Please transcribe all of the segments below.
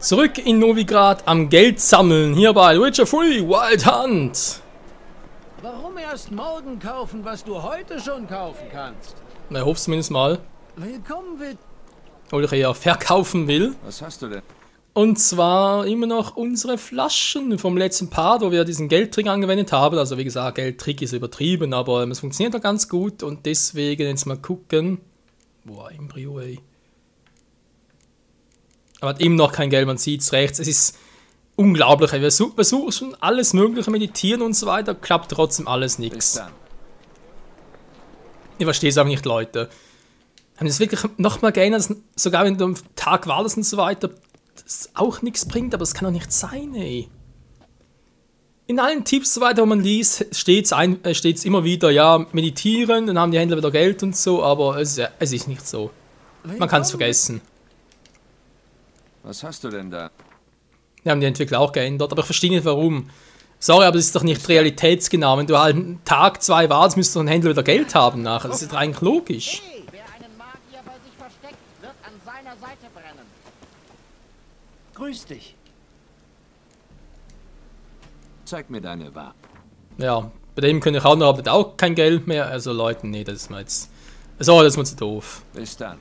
Zurück in Novigrad am Geld sammeln, hier bei Witcher 3 Wild Hunt. Warum erst morgen kaufen, was du heute schon kaufen kannst? Na, hoff's zumindest mal. Willkommen, Oder ich eher verkaufen will. Was hast du denn? Und zwar immer noch unsere Flaschen vom letzten Part, wo wir diesen Geldtrick angewendet haben. Also wie gesagt, Geldtrick ist übertrieben, aber es funktioniert doch ganz gut. Und deswegen jetzt mal gucken. Boah, Embryo, ey. Aber hat immer noch kein Geld, man sieht es rechts. Es ist unglaublich. Wir versuchen schon alles Mögliche, meditieren und so weiter. Klappt trotzdem alles nichts. Ich verstehe es aber nicht, Leute. Haben das wirklich nochmal geändert, sogar wenn du am Tag wartest und so weiter, das auch nichts bringt, aber es kann doch nicht sein, ey. In allen Tipps so weiter, wo man liest, steht es immer wieder, ja, meditieren, dann haben die Händler wieder Geld und so, aber es ist nicht so. Man kann es vergessen. Was hast du denn da? Wir haben die Entwickler auch geändert, aber ich verstehe nicht warum. Sorry, aber das ist doch nicht realitätsgenau. Wenn du halt einen Tag, 2 wartest, müsste doch ein Händler wieder Geld haben nachher. Das ist doch eigentlich logisch. Hey, wer einen Magier bei sich versteckt, wird an seiner Seite brennen. grüß dich. Zeig mir deine Ware. Ja, bei dem könnte ich auch noch, aber auch kein Geld mehr. Also Leute, nee, das ist mir jetzt... So, das ist mir zu doof. Bis dann.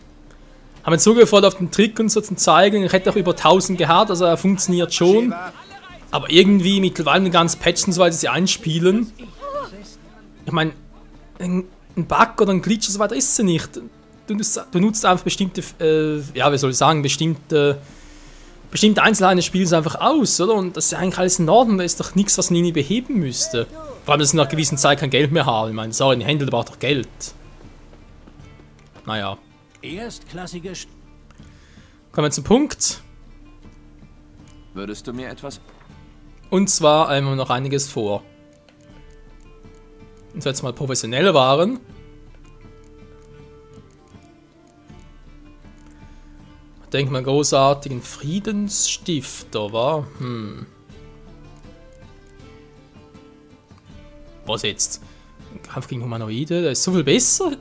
Haben wir zugefordert auf den Trick und so zu zeigen. Ich hätte auch über 1000 gehabt, also er funktioniert schon. Aber irgendwie mittlerweile mit ganz Patch und so weiter sie einspielen. Ich meine, ein Bug oder ein Glitch und so weiter ist sie nicht. Du nutzt einfach bestimmte, ja, wie soll ich sagen, bestimmte Einzelheiten des Spiels einfach aus, oder? Und das ist ja eigentlich alles in Ordnung, da ist doch nichts, was man irgendwie beheben müsste. Vor allem, dass sie nach einer gewissen Zeit kein Geld mehr haben. Ich meine, sorry, ein Händler braucht doch Geld. Naja. Erstklassige Kommen wir zum Punkt. Würdest du mir etwas... Und zwar haben wir noch einiges vor. Und jetzt mal professionelle Waren. Ich denke mal großartigen Friedensstifter, war? Was jetzt? Kampf gegen Humanoide, der ist so viel besser.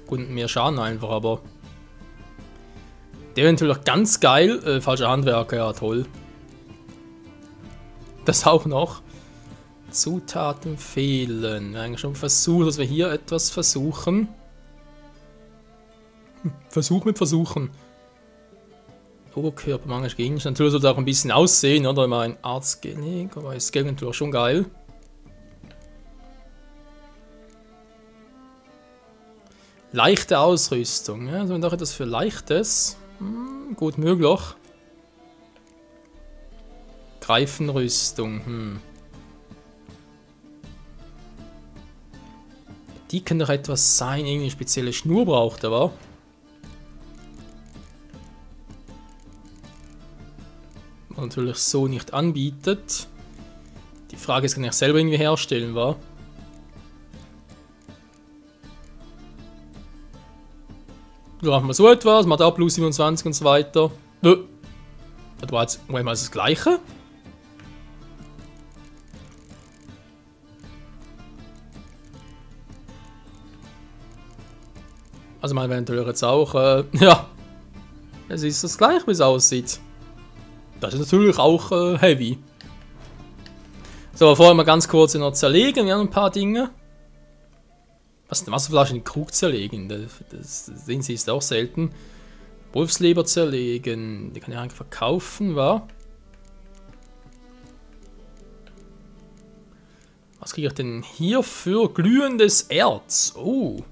Gut, mehr Schaden einfach, aber... Der eventuell auch ganz geil. Falscher Handwerker, ja toll. Das auch noch. Zutaten fehlen. Wir haben eigentlich schon versucht, dass wir hier etwas versuchen. Versuch mit Versuchen. Oberkörper, mangelndes Gegenstand. Natürlich sollte auch ein bisschen aussehen, oder? Immer ein Arztgeleg, aber ist natürlich auch schon geil. Leichte Ausrüstung. Ja, also doch etwas für Leichtes. Gut möglich. Greifenrüstung. Die kann doch etwas sein, irgendwie eine spezielle Schnur braucht, aber. Man natürlich so nicht anbietet. Die Frage ist, kann ich selber irgendwie herstellen, wa? Da machen wir so etwas, macht auch plus 27 und so weiter. Das war jetzt mal das Gleiche. Also man wäre natürlich jetzt auch, ja, es ist das gleiche, wie es aussieht. Das ist natürlich auch heavy. So, aber vorher mal ganz kurz noch zerlegen, ja, ein paar Dinge. Was eine Wasserflasche in den Krug zerlegen, das sehen Sie ist auch selten. Wolfsleber zerlegen, die kann ich eigentlich verkaufen, wa? Was kriege ich denn hier für glühendes Erz? Oh.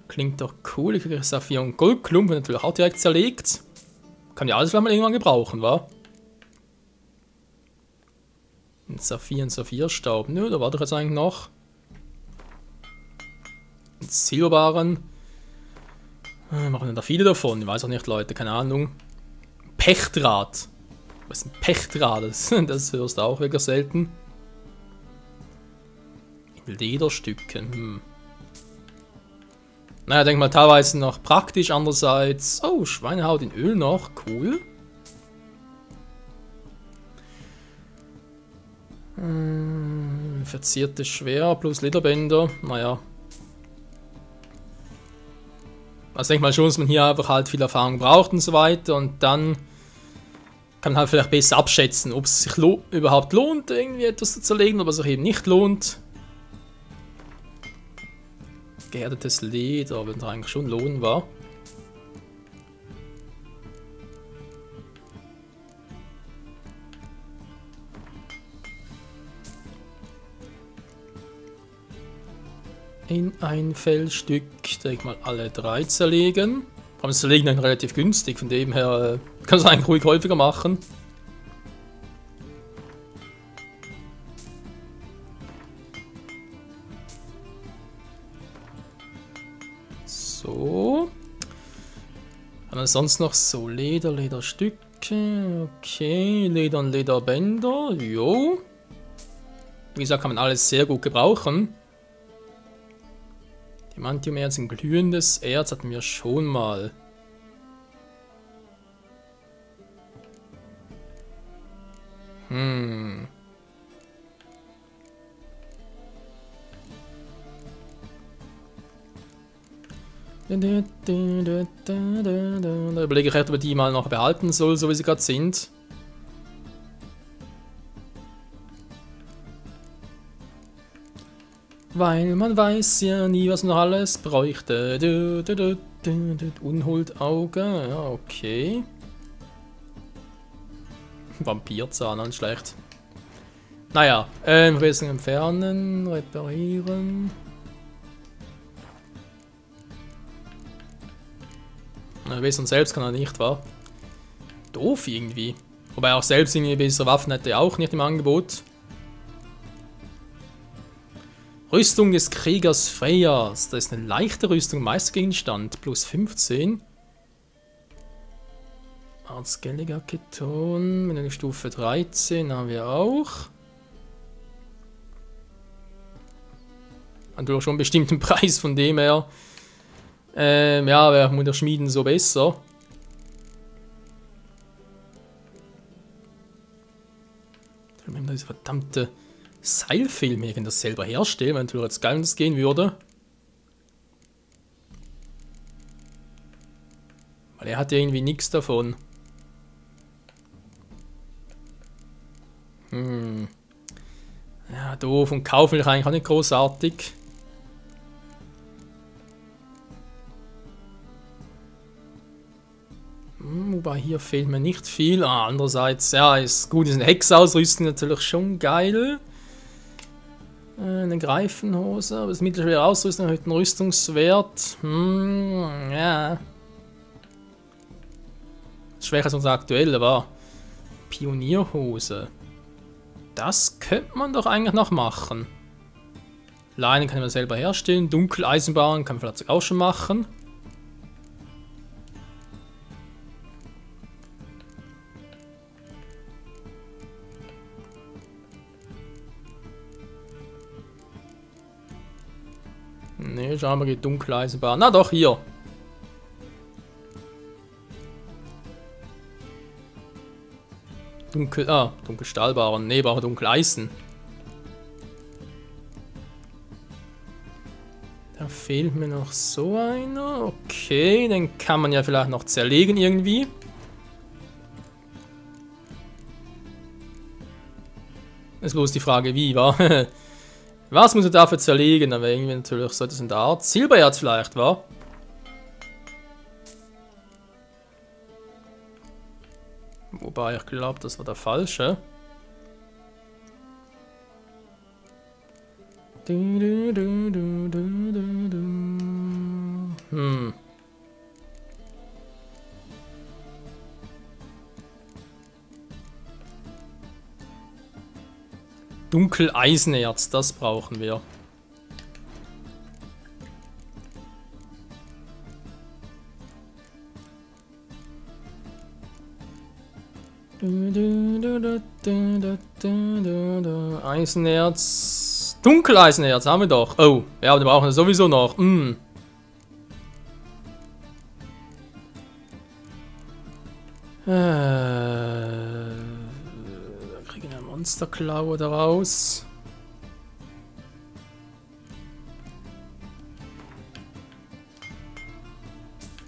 Klingt doch cool, ich kriege Saphir und Goldklumpen natürlich auch direkt zerlegt. Kann ja alles vielleicht mal irgendwann gebrauchen, wa? Ein Saphir und Saphirstaub. Nö, da war doch jetzt eigentlich noch. Ein Silberbarren. Machen wir da viele davon? Ich weiß auch nicht, Leute, keine Ahnung. Pechdraht. Was ist ein Pechdraht? Das hörst du auch wirklich selten. In Lederstücken. Naja, denk mal teilweise noch praktisch, andererseits. Oh, Schweinehaut in Öl noch. Cool. Verziertes Schwert plus Lederbänder. Naja. Also ich denke mal schon, dass man hier einfach halt viel Erfahrung braucht und so weiter. Und dann kann man halt vielleicht besser abschätzen, ob es sich überhaupt lohnt, irgendwie etwas zu zerlegen, oder ob es sich eben nicht lohnt. Gehärtetes Leder, wenn es eigentlich schon lohnen war. In ein Fellstück, denke ich mal, alle 3 zerlegen. Aber das Zerlegen ist relativ günstig, von dem her kann es eigentlich ruhig häufiger machen. So. Haben wir sonst noch so Lederstücke, okay, Leder und Lederbänder, jo. Wie gesagt, kann man alles sehr gut gebrauchen. Diamantiumerz, ein glühendes Erz hatten wir schon mal. Da überlege ich, ob man die mal noch behalten soll, so wie sie gerade sind. Weil man weiß ja nie, was man noch alles bräuchte. Unholdauge, ja, okay. Vampirzahn, nicht schlecht. Naja, Verbesserung entfernen, reparieren. Besseren selbst kann er nicht, wa? Doof irgendwie. Wobei auch selbst irgendwie bessere Waffen hätte er auch nicht im Angebot. Rüstung des Kriegers Freyas. Das ist eine leichte Rüstung, Meistergegenstand, plus 15. Arzgelliger Keton, mit einer Stufe 13 haben wir auch. Hat doch schon einen bestimmten Preis, von dem her. Ja, wäre mit der Schmieden so besser. Diese verdammte Seilfilm, ich kann das selber herstellen, wenn es geil das gehen würde. Weil er hat ja irgendwie nichts davon. Ja, doof, und kaufen will ich eigentlich auch nicht großartig. Wobei hier fehlt mir nicht viel. Andererseits, ja, ist gut, ist eine Hexausrüstung natürlich schon geil. Eine Greifenhose, aber das mittelschwere Ausrüstung erhöht den Rüstungswert. Ja. Schwächer als unsere aktuelle war. Pionierhose. Das könnte man doch eigentlich noch machen. Leinen kann man selber herstellen. Dunkeleisenbahn kann man vielleicht auch schon machen. Ne, schauen wir, geht Dunkeleisenbahn. Na doch, hier. Dunkelstahlbaren. Ne, brauche Dunkeleisen. Da fehlt mir noch so einer. Okay, den kann man ja vielleicht noch zerlegen irgendwie. Ist bloß die Frage, wie, wa? Was muss er dafür zerlegen? Da wäre irgendwie natürlich so etwas in der Art. Silbererz vielleicht, wa? Wobei, ich glaube, das war der falsche. Dunkeleisenerz, das brauchen wir. Eisenerz. Dunkeleisenerz haben wir doch. Oh, ja, aber den brauchen wir sowieso noch. Kriegen wir eine Monsterklaue daraus.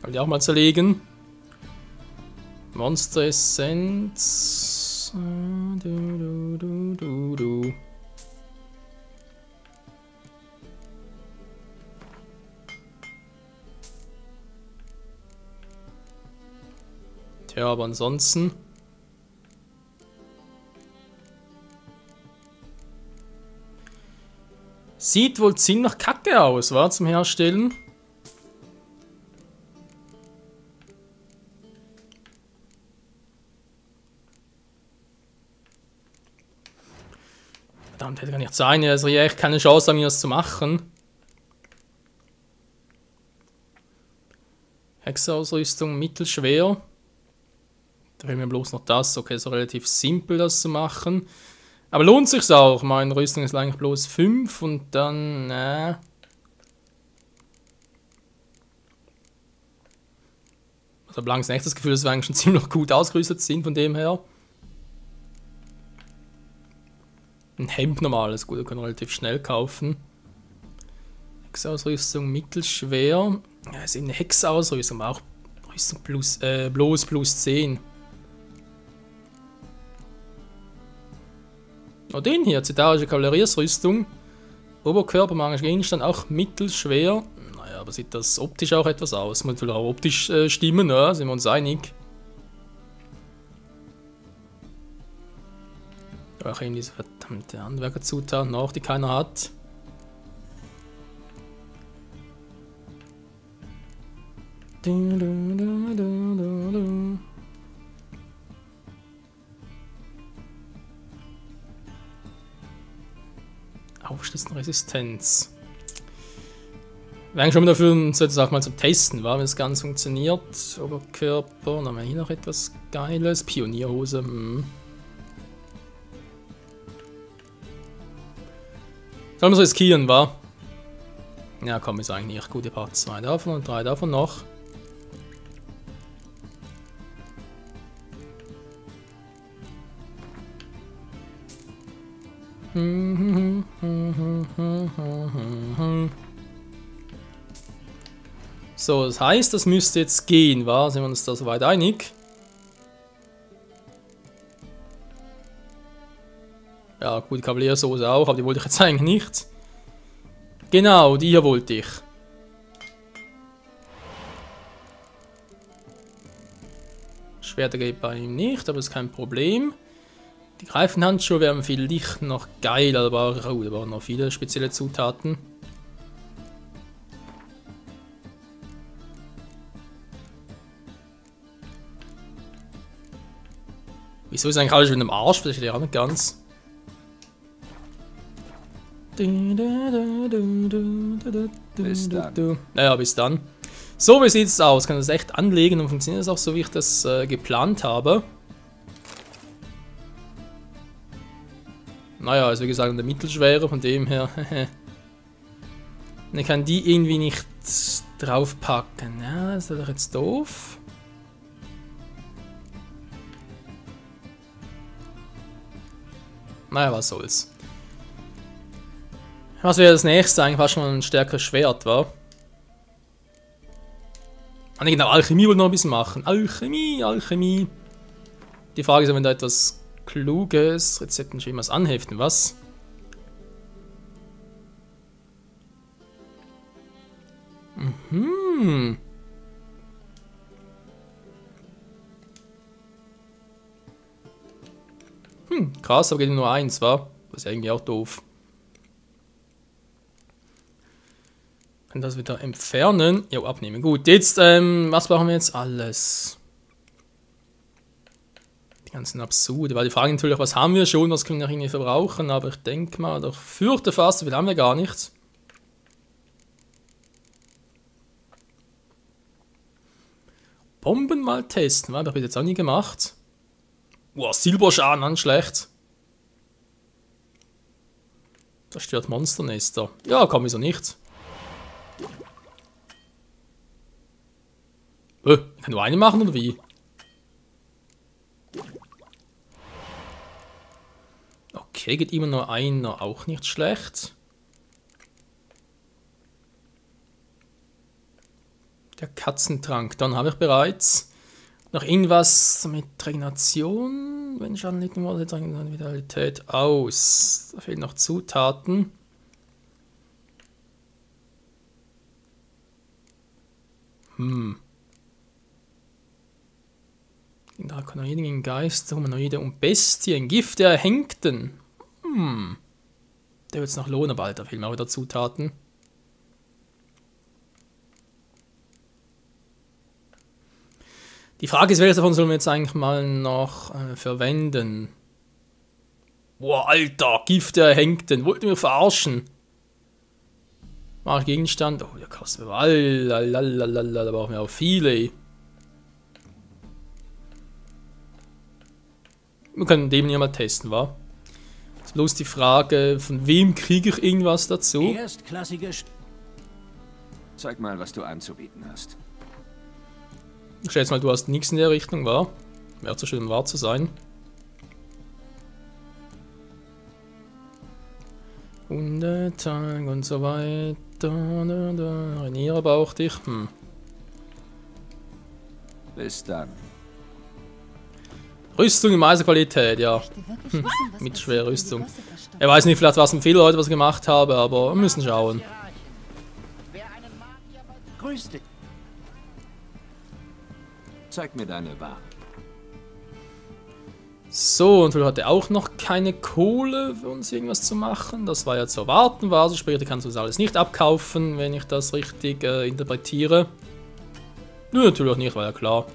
Kann die auch mal zerlegen. Monster Essenz. Du. Tja, aber ansonsten. Sieht wohl ziemlich kacke aus, war zum Herstellen. Verdammt, hätte gar nicht sein. Also ja, ich keine Chance haben, das zu machen. Hexerausrüstung mittelschwer. Da fehlt mir bloß noch das. Okay, so relativ simpel das zu machen. Aber lohnt sich's auch. Meine Rüstung ist eigentlich bloß 5 und dann. Also habe langsam echt das Gefühl, dass wir eigentlich schon ziemlich gut ausgerüstet sind von dem her. Ein Hemd normales, gut, wir können relativ schnell kaufen. Hexausrüstung mittelschwer. Ja, ist eben eine Hexausrüstung, aber auch Rüstung plus, bloß plus 10. Oh, den hier, zitarische Kavalleriersrüstung. Oberkörper, magischer Gegenstand, auch mittelschwer. Naja, aber sieht das optisch auch etwas aus. Muss natürlich auch optisch stimmen, ja, sind wir uns einig. Auch eben diese verdammte Handwerkerzutat noch, die keiner hat. Aufschlitzenresistenz. Wäre eigentlich schon dafür, sollte es auch mal zum Testen, war, wenn das Ganze funktioniert. Oberkörper, dann haben wir hier noch etwas Geiles. Pionierhose. Sollen wir so riskieren, wa? Ja, komm, ist eigentlich nicht gut. Ich brauche 2 davon und 3 davon noch. So, das heißt, das müsste jetzt gehen, wa? Sind wir uns da soweit einig? Ja, gut, die Kavaliersoße auch, aber die wollte ich jetzt eigentlich nicht. Genau, die hier wollte ich. Schwerter geht bei ihm nicht, aber ist kein Problem. Die Greifenhandschuhe wären vielleicht noch geil, aber da waren noch viele spezielle Zutaten. Wieso ist eigentlich alles schon im Arsch? Das verstehe ich auch nicht ganz. Bis dann. Naja, bis dann. So, wie sieht es aus? Kann das echt anlegen und funktioniert das auch so, wie ich das geplant habe? Naja, ist wie gesagt eine Mittelschwere, von dem her. Ich kann die irgendwie nicht draufpacken. Ja, das ist doch jetzt doof. Naja, was soll's. Was wäre das nächste? Eigentlich fast schon mal ein stärkeres Schwert, war. Ah, genau, Alchemie wollte noch ein bisschen machen. Alchemie. Die Frage ist, wenn da etwas Kluges, Rezeptenschemas anheften, was? Krass, aber geht nur 1, wa? Das ist ja irgendwie auch doof. Kann das wieder entfernen. Jo, abnehmen. Gut, jetzt, was brauchen wir jetzt alles? Die ganzen Absurde. Weil die Frage natürlich, was haben wir schon, was können wir irgendwie verbrauchen? Aber ich denke mal, oder fürchte fast, so viel haben wir gar nicht. Bomben mal testen, habe ich bis jetzt auch nie gemacht. Wow, Silberschaden, schlecht. Das stört Monsternester. Ja, kann wieso nicht. Ich kann nur eine machen, oder wie? Okay, geht immer nur einer, auch nicht schlecht. Der Katzentrank, dann habe ich bereits. Noch irgendwas mit Regeneration. Wenn Schaden nicht nur dann Vitalität aus. Da fehlen noch Zutaten. In Drakonoiden, in Geister, Humanoide und Bestien. Gift der Erhängten. Der wird es noch lohnen bald, da fehlen mir auch wieder Zutaten. Die Frage ist, welches davon sollen wir jetzt eigentlich mal noch verwenden? Boah, Alter, Gift der Erhängten. Wollt ihr mich verarschen? Mach Gegenstand. Oh, der kostet mir. Da brauchen wir auch viele. Wir können den hier mal testen, wa? Ist bloß die Frage, von wem kriege ich irgendwas dazu? Erstklassige Zeig mal, was du anzubieten hast. Ich schätze mal, du hast nichts in der Richtung, wa? Wäre zu schön, wahr zu sein. Untertag und so weiter. Reniere braucht dich. Bis dann. Rüstung in Meisterqualität, ja. Mit schwerer Rüstung. Er weiß nicht, vielleicht war es ein Fehler heute, was ich gemacht habe, aber wir müssen schauen. Grüß dich. Zeig mir deine Ware. So, und wir hatte auch noch keine Kohle für uns irgendwas zu machen. Das war ja zu erwarten, war also später kannst du das alles nicht abkaufen, wenn ich das richtig interpretiere. Nö, natürlich auch nicht, war ja klar.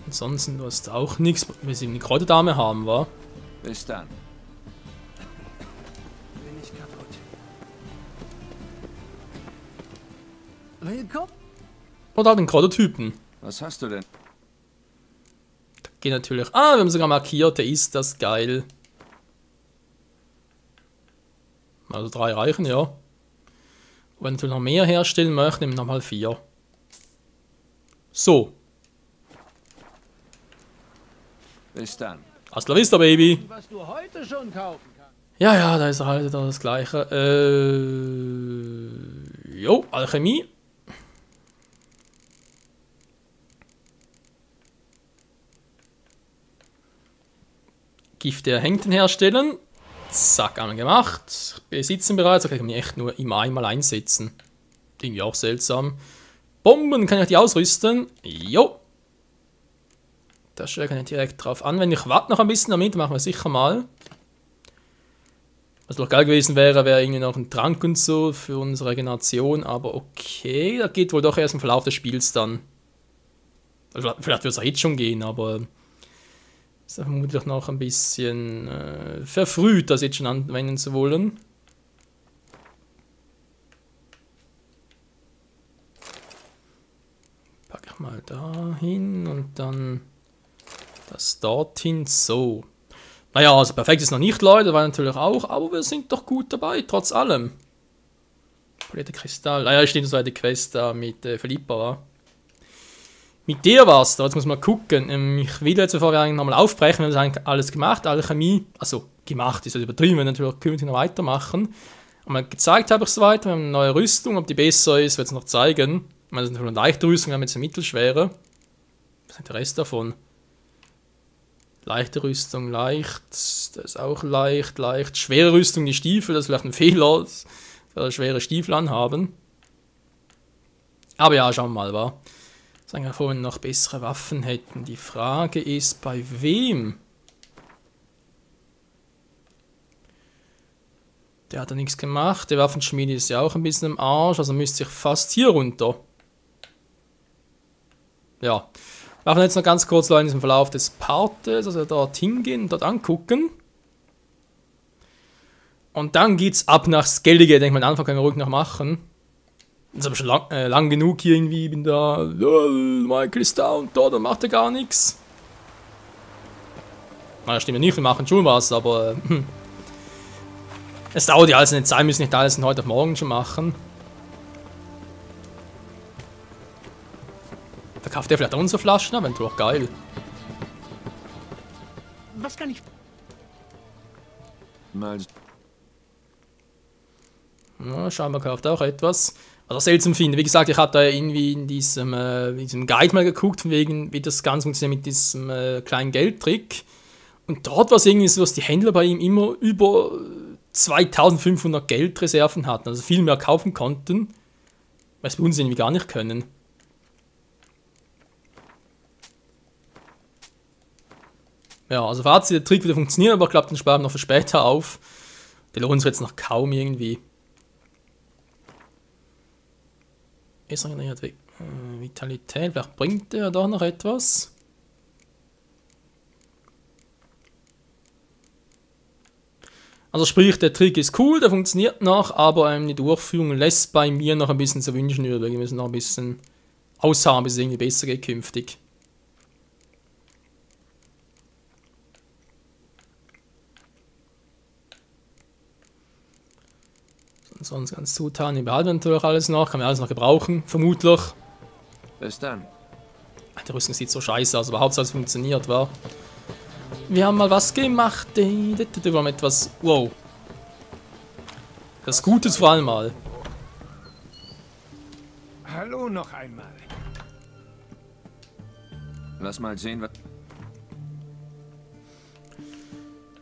Ansonsten, du hast auch nichts, wenn sie eine Kräuterdame haben, war. Bis dann. Bin ich kaputt. Willkommen. Oder halt den Kräutertypen. Was hast du denn? Da geht natürlich. Ah, wir haben sogar markiert, der ist das geil. Also 3 reichen, ja. Und wenn wir natürlich noch mehr herstellen möchten, nehmen wir nochmal 4. So. Bis dann. Hasta la vista, Baby. Was du heute schon kaufen kannst. Ja, ja, da ist halt wieder das Gleiche. Jo, Alchemie. Gift der Erhängten herstellen. Zack, einmal gemacht. Besitzen bereits. Da kann ich mich echt nur immer einmal einsetzen. Irgendwie auch seltsam. Bomben kann ich die ausrüsten. Jo. Das kann ich direkt drauf anwenden. Ich warte noch ein bisschen damit, machen wir sicher mal. Was noch geil gewesen wäre, wäre irgendwie noch ein Trank und so für unsere Regeneration. Aber okay, das geht wohl doch erst im Verlauf des Spiels dann. Also vielleicht wird es auch jetzt schon gehen, aber ist vermutlich noch ein bisschen verfrüht, das jetzt schon anwenden zu wollen. Packe ich mal da hin und dann das dorthin. So. Naja, also perfekt ist noch nicht, Leute, war natürlich auch, aber wir sind doch gut dabei, trotz allem. Polierte Kristall. Naja, steht so eine Quest da mit Philippa, wa? Mit der war's da, jetzt muss man gucken. Ich will jetzt, bevor wir eigentlich nochmal aufbrechen, wir haben das eigentlich alles gemacht, Alchemie, also gemacht ist halt übertrieben, wir natürlich künftig noch weitermachen. Aber gezeigt habe ich es weiter, wir haben eine neue Rüstung, ob die besser ist, wird es noch zeigen. Ich meine, das ist natürlich eine leichte Rüstung, wir haben jetzt eine mittelschwere. Was ist der Rest davon? Leichte Rüstung, leicht, das ist auch leicht, leicht. Schwere Rüstung, die Stiefel, das ist vielleicht ein Fehler, dass wir schwere Stiefel anhaben. Aber ja, schauen wir mal, wa? Sagen wir vorhin noch bessere Waffen hätten. Die Frage ist, bei wem? Der hat ja nichts gemacht. Der Waffenschmiede ist ja auch ein bisschen im Arsch, also müsste ich fast hier runter. Ja. Wir machen jetzt noch ganz kurz Leute in diesem Verlauf des Partes, also dort hingehen und dort angucken. Und dann geht's ab nach Skellige. Ich denke mal, den Anfang können wir ruhig noch machen. Das ist aber schon lang genug hier irgendwie. Bin da. Michael ist da und da, dann macht er gar nichts. Naja, stimmt ja nicht, wir machen schon was, aber. Es dauert ja alles eine Zeit, müssen nicht alles von heute auf morgen schon machen. Verkauft der vielleicht auch unsere Flaschen? Eventuell auch geil. Was kann ich... Mal. Ja, scheinbar kauft auch etwas. Also seltsam finde. Wie gesagt, ich habe da irgendwie in diesem Guide mal geguckt, von wegen, wie das Ganze funktioniert mit diesem kleinen Geldtrick. Und dort war es irgendwie so, dass die Händler bei ihm immer über 2500 Geldreserven hatten, also viel mehr kaufen konnten, was wir uns irgendwie gar nicht können. Ja, also Fazit, der Trick würde funktionieren, aber ich glaube, den sparen wir noch für später auf. Der lohnt sich jetzt noch kaum irgendwie. Vitalität, vielleicht bringt der doch noch etwas. Also sprich, der Trick ist cool, der funktioniert noch, aber die Durchführung lässt bei mir noch ein bisschen zu wünschen übrig. Wir müssen noch ein bisschen ausharren, bis es irgendwie besser geht künftig. Sonst ganz Zutaten, die behalten wir natürlich alles noch, kann man alles noch gebrauchen, vermutlich. Bis dann. Die Rüstung sieht so scheiße aus, aber Hauptsache es funktioniert, wa? Wir haben mal was gemacht, wir haben etwas, wow. Das Gutes vor allem mal. Hallo noch einmal. Lass mal sehen, was...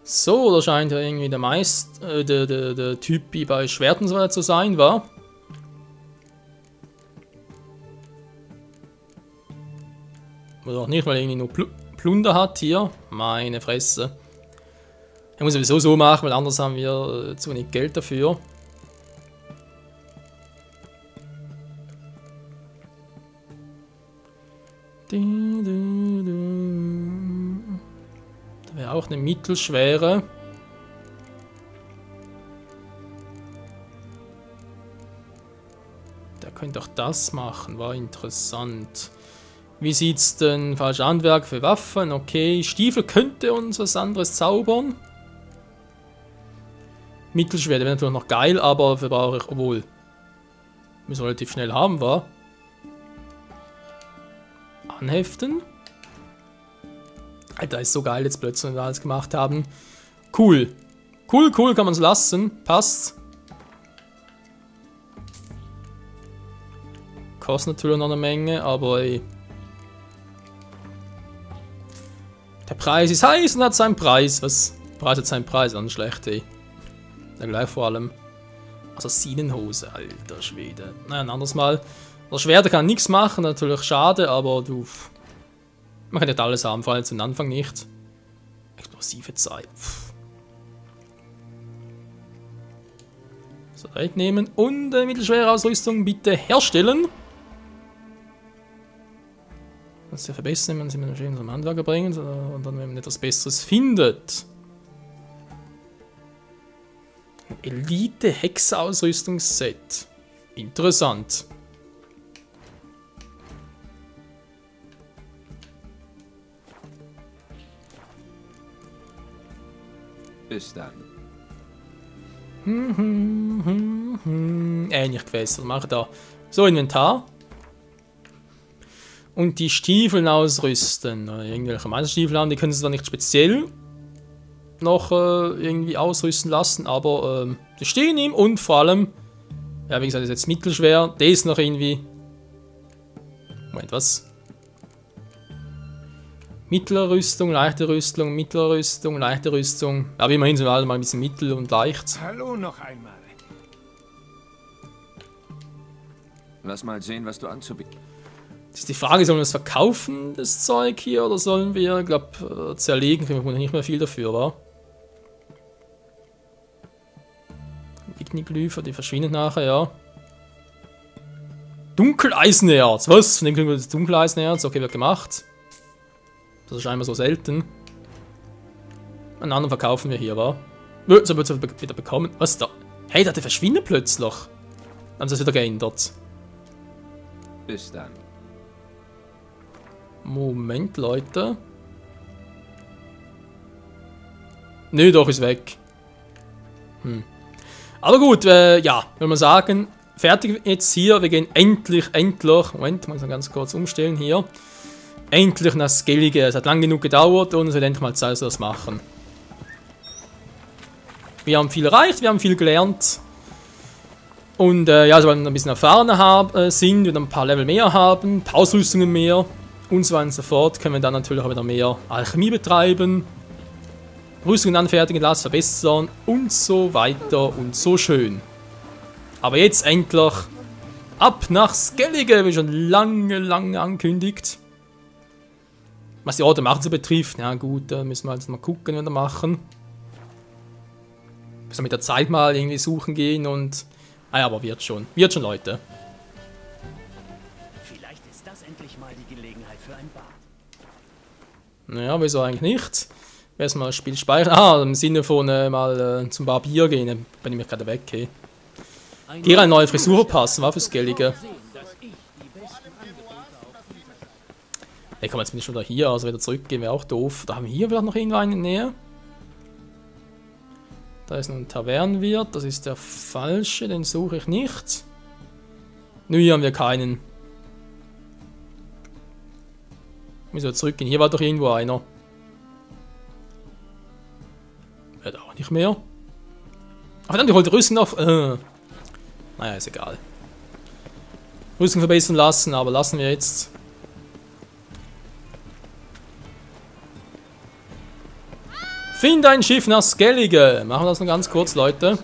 So, da scheint ja irgendwie der Typ wie bei Schwerten so weiter zu sein, war. Oder auch nicht, weil er irgendwie nur Plunder hat hier. Meine Fresse. Er muss sowieso so machen, weil anders haben wir zu wenig Geld dafür. Da wäre auch eine mittelschwere. Der könnte auch das machen, war interessant. Wie sieht's denn? Falsches Handwerk für Waffen, okay. Stiefel könnte uns was anderes zaubern. Mittelschwere wäre natürlich noch geil, aber dafür brauche ich, obwohl. Müssen wir relativ schnell haben, war. Anheften. Alter, ist so geil jetzt plötzlich, wenn wir alles gemacht haben. Cool. Cool, kann man es lassen. Passt. Kostet natürlich noch eine Menge, aber ey. Der Preis ist heiß und hat seinen Preis. Was? Der Preis hat seinen Preis, dann schlecht, ey. Dann gleich vor allem. Assassinenhose, alter Schwede. Naja, ein anderes Mal. Der Schwerte kann nichts machen, natürlich schade, aber du. Man kann nicht alles haben, vor allem zum Anfang nicht. Explosive Zeit. So, wegnehmen und mittelschwere Ausrüstung bitte herstellen. Das ist ja verbessern, wenn sie mit einem schönen Handwerker bringen und dann, wenn man etwas Besseres findet. Ein Elite-Hexa-Ausrüstungsset. Interessant. Bis dann. Ähnlich gewesen. Was mache ich da? So, Inventar. Und die Stiefel ausrüsten. Irgendwelche Meisterstiefel haben, die können sie dann nicht speziell noch irgendwie ausrüsten lassen, aber die stehen ihm und vor allem, ja, wie gesagt, das ist jetzt mittelschwer. Der ist noch irgendwie. Moment, was? Mittlere Rüstung, leichte Rüstung, mittlere Rüstung, leichte Rüstung. Aber immerhin sind wir alle mal ein bisschen mittel und leicht. Hallo noch einmal. Lass mal sehen, was du anzubieten. Das ist die Frage, sollen wir es verkaufen, das Zeug hier, oder sollen wir, ich glaube, zerlegen? Kriegen wir nicht mehr viel dafür, wa? Igniglypher, die verschwinden nachher, ja. Dunkeleisenerz, was? Von dem kriegen wir das Dunkeleisenerz, okay, wird gemacht. Das ist scheinbar so selten. Einen anderen verkaufen wir hier, wa? So wird es wieder bekommen. Was da? Hey, der verschwindet plötzlich. Haben sie das wieder geändert? Bis dann. Moment, Leute. Nö, doch, ist weg. Aber gut, ja, will man sagen, fertig jetzt hier. Wir gehen endlich, Moment, muss man ganz kurz umstellen hier. Endlich das Gellige. Es hat lang genug gedauert und es wird endlich mal Zeit, dass wir das machen. Wir haben viel erreicht, wir haben viel gelernt. Und ja, sobald wir ein bisschen erfahrener sind und ein paar Level mehr haben, ein paar Ausrüstungen mehr und so weiter und so fort, können wir dann natürlich auch wieder mehr Alchemie betreiben, Rüstungen anfertigen lassen, verbessern und so weiter und so schön. Aber jetzt endlich ab nach Skellige, wie schon lange angekündigt. Was die Orte machen so betrifft, ja gut, da müssen wir jetzt mal gucken, wenn wir machen. Müssen wir mit der Zeit mal irgendwie suchen gehen und... Ah ja, aber wird schon, Leute. Vielleicht ist das endlich mal die Gelegenheit für ein Bad. Naja, wieso eigentlich nicht? Erstmal das Spiel speichern. Ah, im Sinne von mal zum Barbier gehen, bin ich mir gerade weg, hey. Geh eine neue Frisur passen, war fürs Gellige. Hey, komm, jetzt bin ich schon da hier, also wieder zurückgehen wäre auch doof. Da haben wir hier vielleicht noch irgendwo einen in der Nähe. Da ist noch ein Tavernenwirt, das ist der falsche, den suche ich nicht. Nö, hier haben wir keinen. Müssen wir zurückgehen, hier war doch irgendwo einer. Wird auch nicht mehr. Ach verdammt, ich wollte Rüstung noch... Naja, ist egal. Rüstung verbessern lassen, aber lassen wir jetzt. Finde ein Schiff nach Skellige. Machen wir das noch ganz kurz, Leute.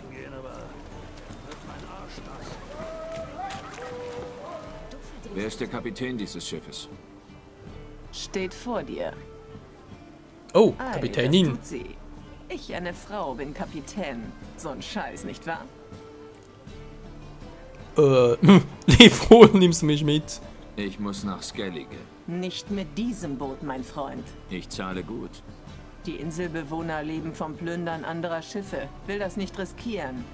Wer ist der Kapitän dieses Schiffes? Steht vor dir. Oh, Ei, Kapitänin. das tut sie. Ich, eine Frau, bin Kapitän. So ein Scheiß, nicht wahr? Leb wohl, nimmst du mich mit. Ich muss nach Skellige. Nicht mit diesem Boot, mein Freund. Ich zahle gut. Die Inselbewohner leben vom Plündern anderer Schiffe. Will das nicht riskieren.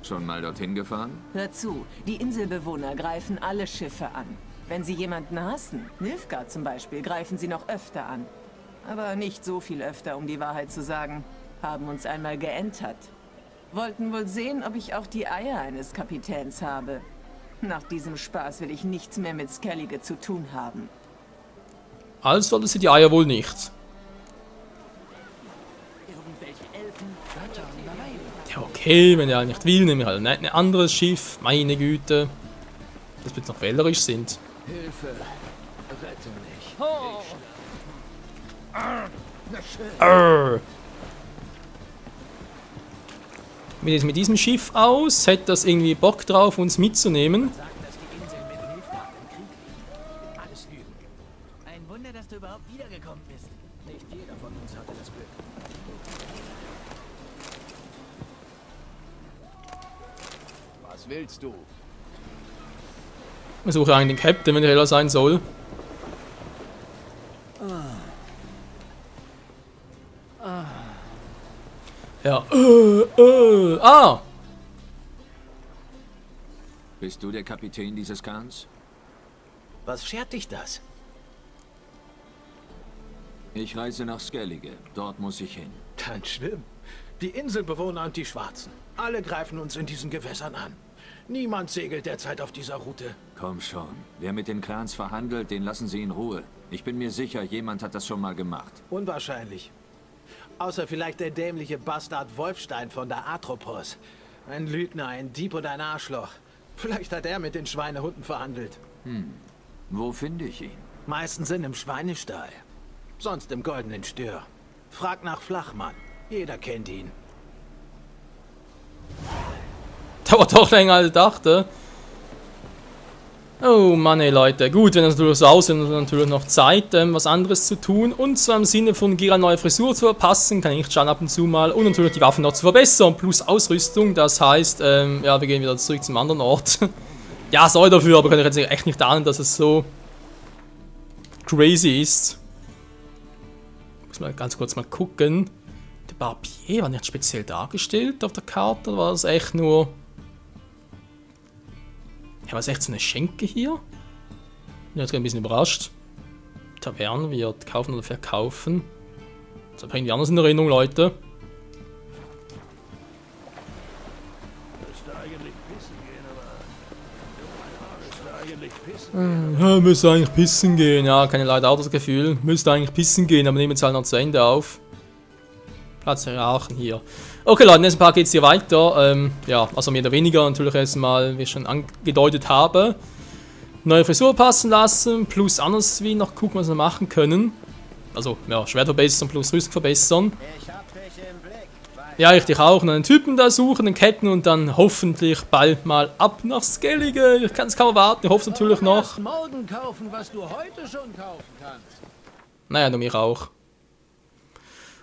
Schon mal dorthin gefahren? Hör zu, die Inselbewohner greifen alle Schiffe an. Wenn sie jemanden hassen, Nilfgaard zum Beispiel, greifen sie noch öfter an. Aber nicht so viel öfter, um die Wahrheit zu sagen. Haben uns einmal geentert. Wollten wohl sehen, ob ich auch die Eier eines Kapitäns habe. Nach diesem Spaß will ich nichts mehr mit Skellige zu tun haben. Also sollte sie die Eier wohl nicht. Ja, okay, wenn er halt nicht will, nehme ich halt ein anderes Schiff. Meine Güte. Dass wir jetzt noch wählerisch sind. Hilfe! Rette mich! Wie sieht es mit diesem Schiff aus? Hätte das irgendwie Bock drauf, uns mitzunehmen? Ein Wunder, dass du überhaupt wiedergekommen bist. Nicht jeder von uns hatte das Glück. Was willst du? Ich suche eigentlich den Captain, wenn ich heller sein soll. Ja. Ah! Bist du der Kapitän dieses Kahns? Was schert dich das? Ich reise nach Skellige. Dort muss ich hin. Dann schwimm. Die Inselbewohner und die Schwarzen. Alle greifen uns in diesen Gewässern an. Niemand segelt derzeit auf dieser Route. Komm schon. Wer mit den Clans verhandelt, den lassen sie in Ruhe. Ich bin mir sicher, jemand hat das schon mal gemacht. Unwahrscheinlich. Außer vielleicht der dämliche Bastard Wolfstein von der Atropos. Ein Lügner, ein Dieb und ein Arschloch. Vielleicht hat er mit den Schweinehunden verhandelt. Wo finde ich ihn? Meistens im Schweinestall. Sonst im Goldenen Stör. Frag nach Flachmann. Jeder kennt ihn. Dauert doch länger als ich dachte. Oh Mann, ey Leute. Gut, wenn das natürlich so aussieht, dann natürlich noch Zeit, was anderes zu tun. Und zwar im Sinne von Gira neue Frisur zu verpassen, kann ich nicht schauen ab und zu mal. Und natürlich die Waffen noch zu verbessern, plus Ausrüstung. Das heißt, ja, wir gehen wieder zurück zum anderen Ort. Ja, sorry dafür, aber kann ich jetzt echt nicht ahnen, dass es so crazy ist. Muss mal ganz kurz mal gucken. Der Barbier war nicht speziell dargestellt auf der Karte, oder war das echt nur... Ja, was echt so eine Schenke hier? Ich bin jetzt ein bisschen überrascht. Taverne wird kaufen oder verkaufen. Das habe ich irgendwie anders in Erinnerung, Leute. Ja, müsste eigentlich pissen gehen. Ja, keine leider auch das Gefühl. Müsste eigentlich pissen gehen, aber nehmen jetzt halt noch zu Ende auf. Platz der Aachen hier. Okay Leute, im nächsten Part geht es hier weiter. Ja, also mehr oder weniger natürlich erstmal, wie ich schon angedeutet habe. Neue Frisur passen lassen, plus anders wie noch gucken, was wir machen können. Also, ja, Schwert verbessern plus Rüstung verbessern. Ja, ich dich auch. Noch einen Typen da suchen, den Ketten und dann hoffentlich bald mal ab nach Skellige. Ich kann es kaum warten, ich hoffe natürlich noch. Morgen kaufen, was du heute schon kaufen kannst. Naja, nur mich auch.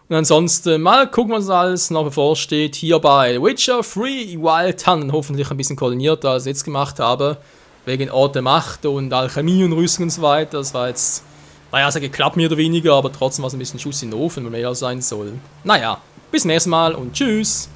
Und ansonsten mal gucken, was alles noch bevorsteht. Hier bei Witcher 3 Wild Hunt. Hoffentlich ein bisschen koordinierter, als ich jetzt gemacht habe. Wegen Ort der Macht und Alchemie und Rüstung und so weiter. Das war jetzt, naja, es hat geklappt mehr oder weniger, aber trotzdem war es ein bisschen Schuss in den Ofen, wenn mehr sein soll. Naja, bis zum nächsten Mal und tschüss.